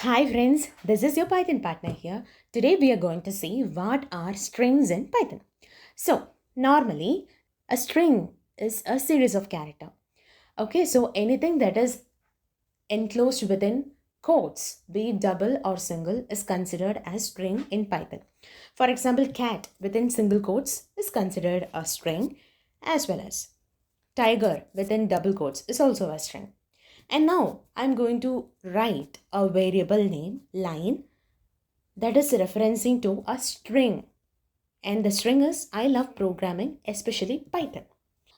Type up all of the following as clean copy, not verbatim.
Hi friends, this is your Python partner here. Today we are going to see what are strings in Python. So, normally a string is a series of character. Okay, so anything that is enclosed within quotes, be it double or single, is considered as string in Python. For example, cat within single quotes is considered a string, as well as tiger within double quotes is also a string. And now I'm going to write a variable name line that is referencing to a string. And the string is I love programming, especially Python.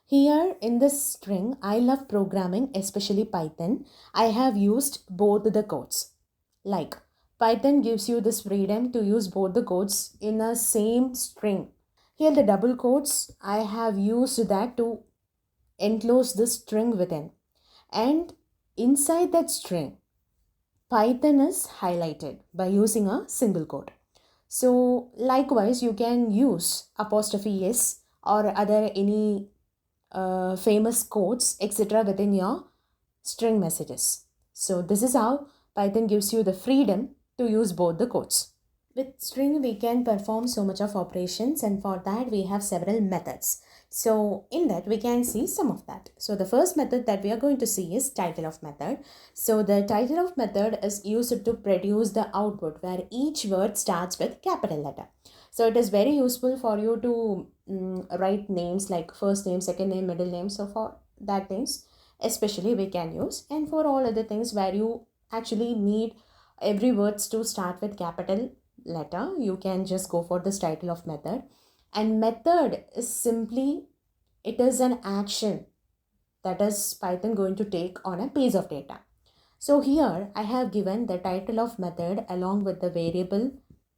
Here in this string, I love programming, especially Python, I have used both the codes. Like Python gives you this freedom to use both the codes in a same string. Here the double quotes, I have used that to enclose the string within. And inside that string, Python is highlighted by using a single quote. So likewise, you can use apostrophe s or other any famous quotes, etc. within your string messages. So this is how Python gives you the freedom to use both the quotes. With string, we can perform so much of operations, and for that we have several methods. So in that we can see some of that. So the first method that we are going to see is title of method. So the title of method is used to produce the output where each word starts with capital letter. So it is very useful for you to write names like first name, second name, middle name. So for that things especially we can use, and for all other things where you actually need every words to start with capital letter, you can just go for this title of method. And method is simply, it is an action that is Python going to take on a piece of data. So here I have given the title of method along with the variable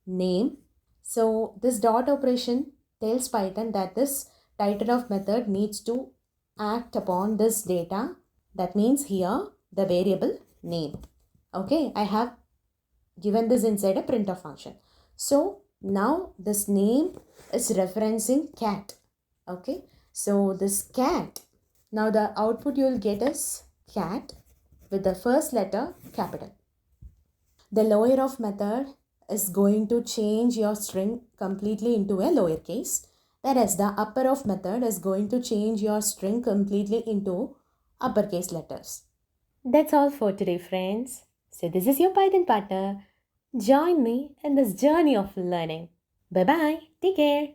name. So this dot operation tells Python that this title of method needs to act upon this data. That means here the variable name. Okay, I have given this inside a printf function. So now this name is referencing cat. Okay, so this cat, now the output you will get is cat with the first letter capital. The lower of method is going to change your string completely into a lowercase, whereas the upper of method is going to change your string completely into uppercase letters. That's all for today, friends. So this is your Python partner. Join me in this journey of learning. Bye bye. Take care.